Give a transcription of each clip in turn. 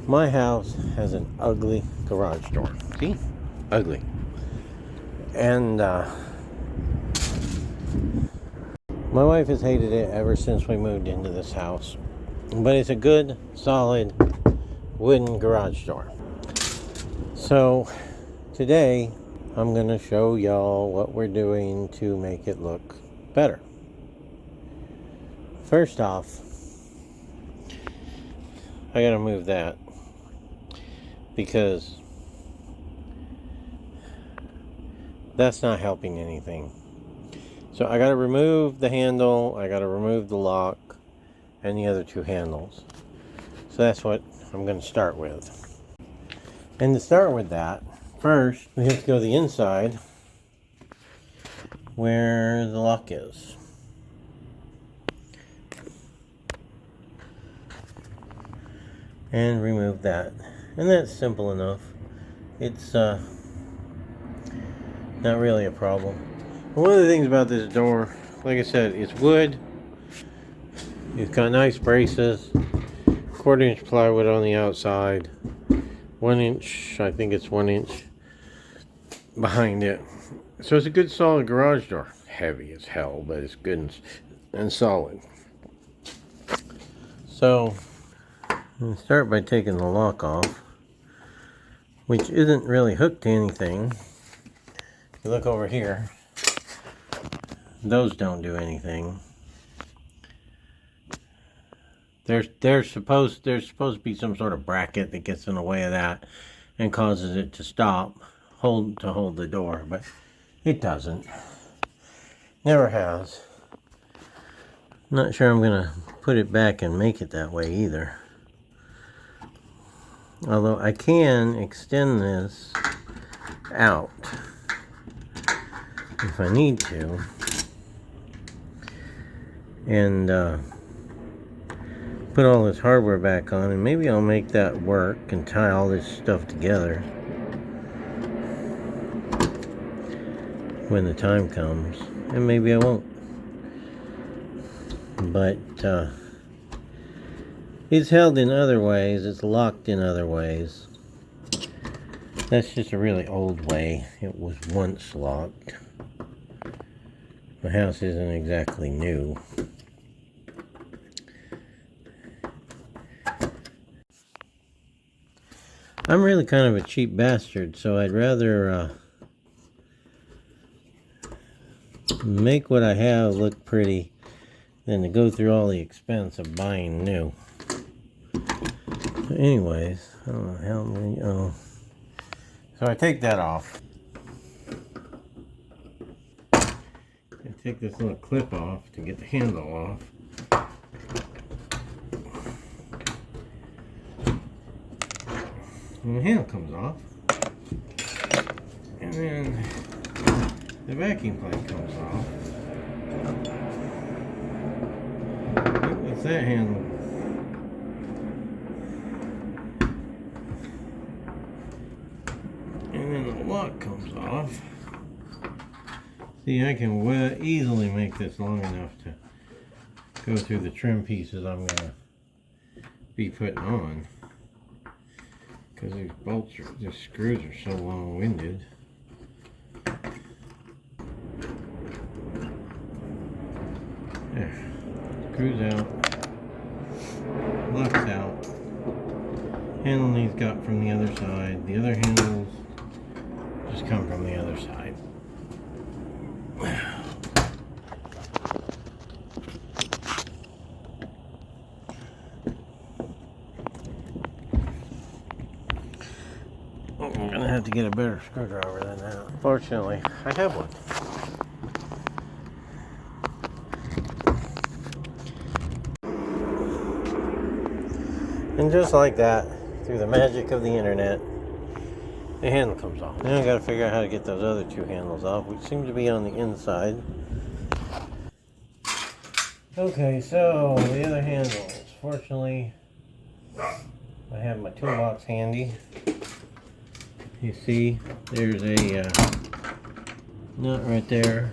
My house has an ugly garage door. See? Ugly. And my wife has hated it ever since we moved into this house. But it's a good, solid, wooden garage door. So, today, I'm going to show y'all what we're doing to make it look better. First off, I got to move that because that's not helping anything. So I got to remove the handle, I got to remove the lock, and the other two handles. So that's what I'm going to start with. And to start with that, first we have to go to the inside where the lock is. And remove that. And that's simple enough. It's not really a problem. One of the things about this door, like I said, it's wood. It's got nice braces. 1/4 inch plywood on the outside. 1 inch, I think it's 1 inch behind it. So it's a good solid garage door. Heavy as hell, but it's good and solid. So, I'm going to start by taking the lock off, which isn't really hooked to anything. If you look over here, those don't do anything. There's supposed to be some sort of bracket that gets in the way of that and causes it to stop, hold the door, but it doesn't. Never has. Not sure I'm gonna put it back and make it that way either. Although I can extend this out if I need to, and put all this hardware back on, and maybe I'll make that work and tie all this stuff together when the time comes, and maybe I won't. But it's held in other ways, it's locked in other ways. That's just a really old way. It was once locked. My house isn't exactly new. I'm really kind of a cheap bastard, so I'd rather make what I have look pretty than to go through all the expense of buying new. So anyways, I don't know how many, so I take that off. I take this little clip off to get the handle off. And the handle comes off. And then the vacuum plate comes off. What's that handle? And then the lock comes off. See, I can easily make this long enough to go through the trim pieces I'm going to be putting on. Because these these screws are so long-winded. There. Screws out. Locks out. Handle he's got from the other side. The other handles just come from the other side. I'm gonna have to get a better screwdriver than that. Fortunately, I have one. And just like that, through the magic of the internet, the handle comes off. Now I gotta figure out how to get those other two handles off, which seem to be on the inside. Okay, so the other handles. Fortunately, I have my toolbox handy. You see, there's a nut right there.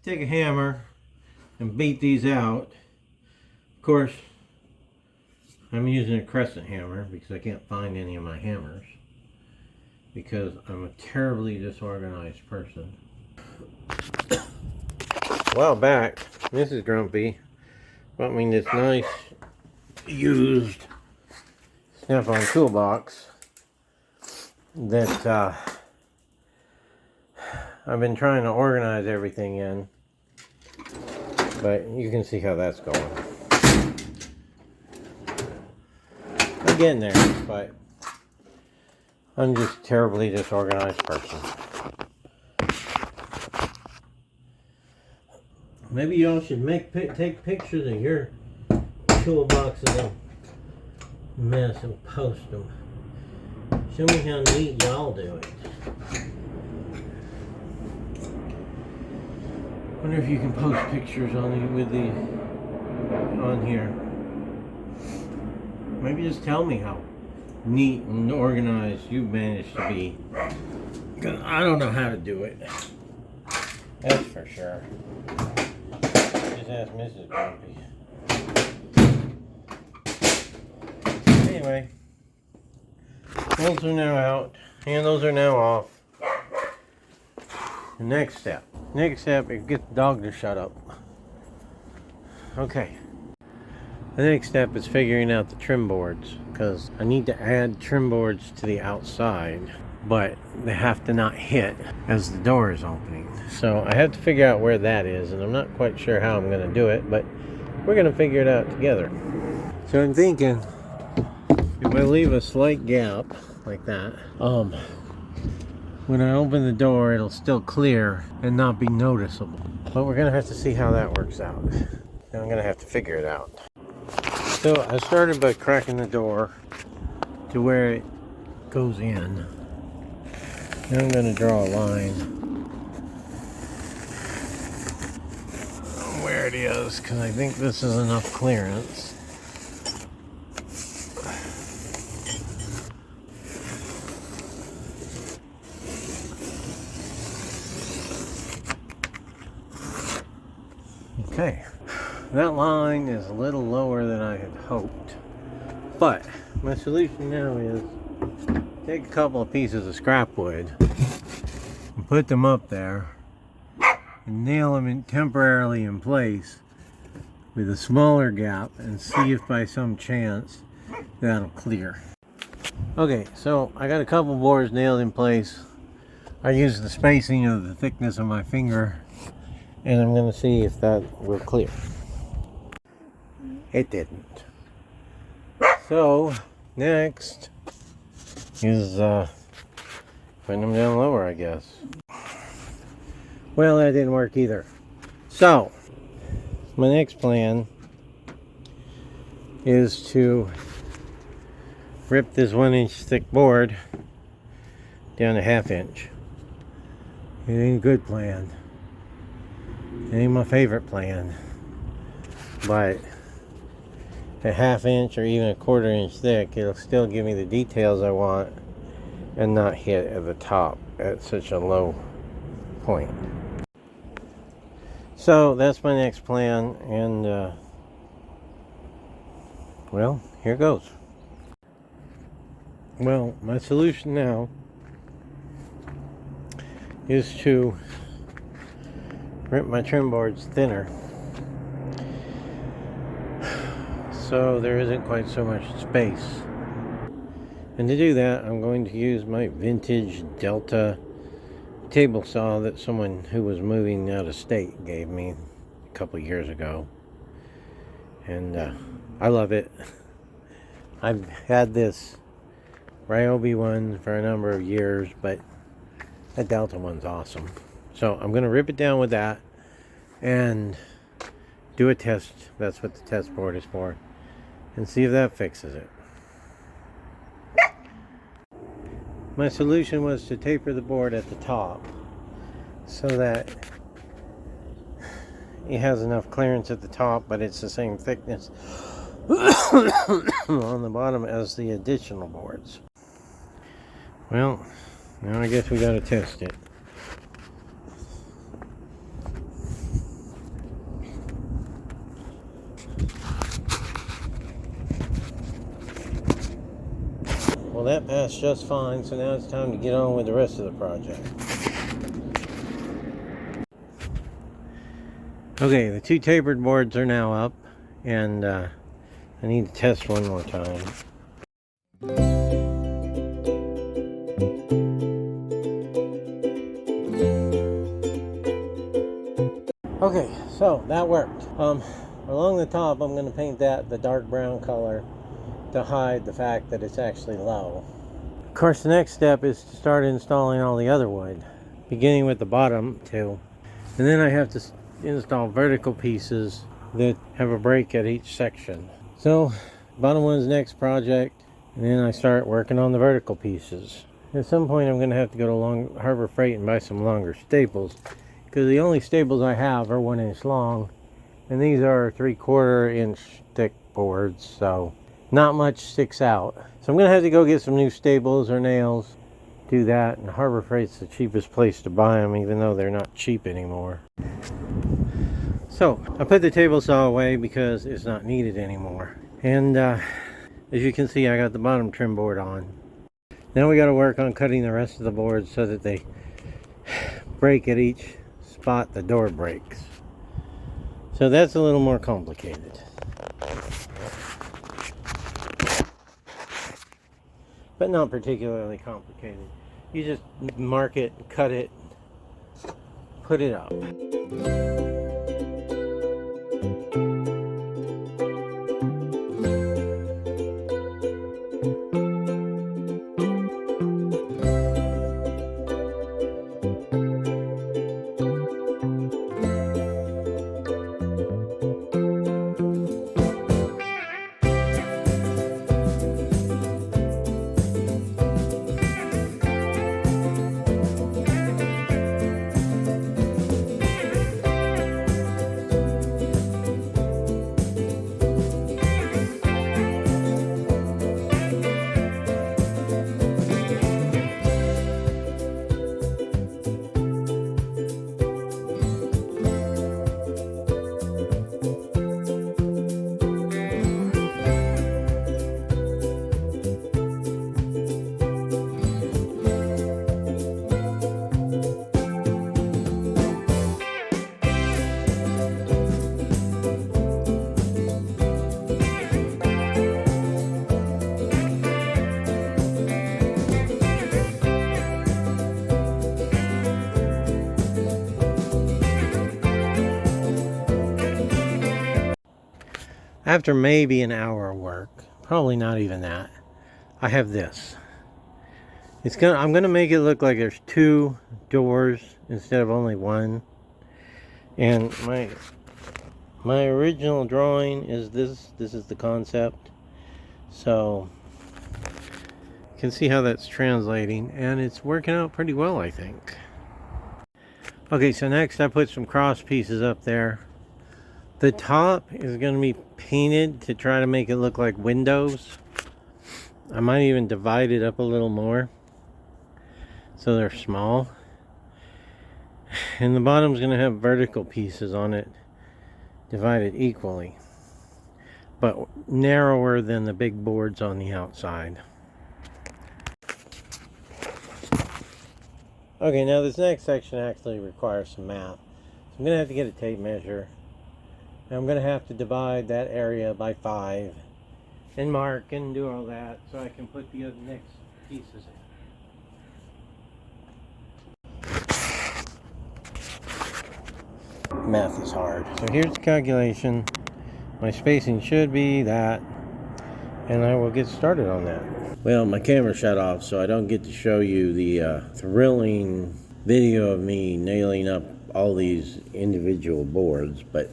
take a hammer and beat these out. Of course, I'm using a crescent hammer because I can't find any of my hammers because I'm a terribly disorganized person. A while back, Mrs. Grumpy bought me this nice used Snap-on toolbox that I've been trying to organize everything in, but you can see how that's going. I'm getting there, but I'm just a terribly disorganized person. Maybe y'all should take pictures of your toolboxes and mess and post them. Show me how neat y'all do it. Wonder if you can post pictures on here. Maybe just tell me how neat and organized you managed to be. Because I don't know how to do it. That's for sure. Just ask Mrs. Grumpy. Anyway, bolts are now out. Handles are now off. The next step is get the dog to shut up. Okay. The next step is figuring out the trim boards, because I need to add trim boards to the outside, but they have to not hit as the door is opening. So I have to figure out where that is, and I'm not quite sure how I'm going to do it, but we're going to figure it out together. So I'm thinking if I leave a slight gap like that, when I open the door it'll still clear and not be noticeable. But we're going to have to see how that works out. And I'm going to have to figure it out. So I started by cracking the door to where it goes in. Now I'm going to draw a line where it is, because I think this is enough clearance. Okay, that line is a little lower than I had hoped, but my solution now is take a couple of pieces of scrap wood and put them up there and nail them temporarily in place with a smaller gap and see if by some chance that'll clear. Okay, so I got a couple boards nailed in place. I used the spacing of the thickness of my finger, and I'm going to see if that will clear. It didn't. So next is putting them down lower, I guess. Well, that didn't work either. So my next plan is to rip this 1-inch thick board down to 1/2 inch. It ain't a good plan. It ain't my favorite plan, but a 1/2 inch or even a 1/4 inch thick, it'll still give me the details I want and not hit at the top at such a low point. So that's my next plan, and well, here goes. Well, my solution now is to rip my trim boards thinner so there isn't quite so much space. And to do that, I'm going to use my vintage Delta table saw that someone who was moving out of state gave me a couple years ago. And I love it. I've had this Ryobi one for a number of years, but that Delta one's awesome. So I'm going to rip it down with that and do a test. That's what the test board is for. And see if that fixes it. My solution was to taper the board at the top so that it has enough clearance at the top, but it's the same thickness on the bottom as the additional boards. Well, now I guess we got to test it. Well, that passed just fine, so now it's time to get on with the rest of the project. Okay, the 2 tapered boards are now up, and I need to test one more time. Okay, so that worked. Along the top, I'm going to paint that the dark brown color to hide the fact that it's actually low. Of course, the next step is to start installing all the other wood, beginning with the bottom two. And then I have to install vertical pieces that have a break at each section. So, bottom one's next project, and then I start working on the vertical pieces. At some point, I'm going to have to go to Harbor Freight and buy some longer staples, because the only staples I have are 1 inch long, and these are 3/4 inch thick boards, so not much sticks out. So I'm going to have to go get some new staples or nails, do that, and Harbor Freight's the cheapest place to buy them, even though they're not cheap anymore. So I put the table saw away because it's not needed anymore. And as you can see, I got the bottom trim board on. Now we got to work on cutting the rest of the boards so that they break at each spot the door breaks. So that's a little more complicated. But not particularly complicated. You just mark it, cut it, put it up. After maybe an hour of work, probably not even that, I have this. I'm gonna make it look like there's 2 doors instead of only 1. And my original drawing is this. This is the concept. So you can see how that's translating, and it's working out pretty well, I think. Okay, so next I put some cross pieces up there. The top is going to be painted to try to make it look like windows. I might even divide it up a little more so they're small. And the bottom's going to have vertical pieces on it, divided equally, but narrower than the big boards on the outside. Okay, now this next section actually requires some math. So I'm going to have to get a tape measure. I'm going to have to divide that area by 5 and mark and do all that so I can put the other next pieces in. Math is hard. So here's the calculation. My spacing should be that, and I will get started on that. Well, my camera shut off, so I don't get to show you the thrilling video of me nailing up all these individual boards, but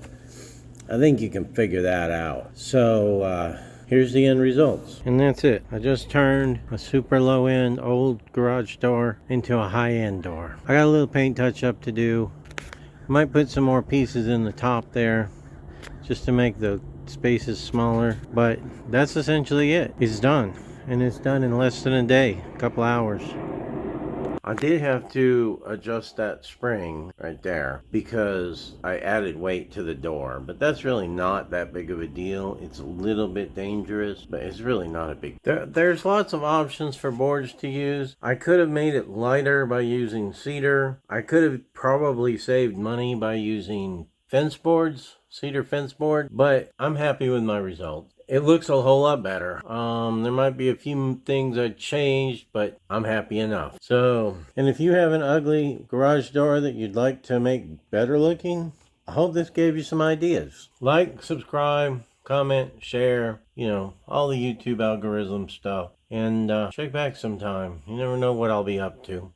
I think you can figure that out. So here's the end results. And that's it. I just turned a super low end old garage door into a high end door. I got a little paint touch up to do. Might put some more pieces in the top there just to make the spaces smaller. But that's essentially it. It's done. And it's done in less than a day. A couple hours. I did have to adjust that spring right there because I added weight to the door, but that's really not that big of a deal. It's a little bit dangerous, but it's really not a big deal. There's lots of options for boards to use. I could have made it lighter by using cedar. I could have probably saved money by using fence boards, cedar fence board, but I'm happy with my results. It looks a whole lot better. There might be a few things I changed, but I'm happy enough. So, and if you have an ugly garage door that you'd like to make better looking, I hope this gave you some ideas. Like, subscribe, comment, share, all the YouTube algorithm stuff. And check back sometime. You never know what I'll be up to.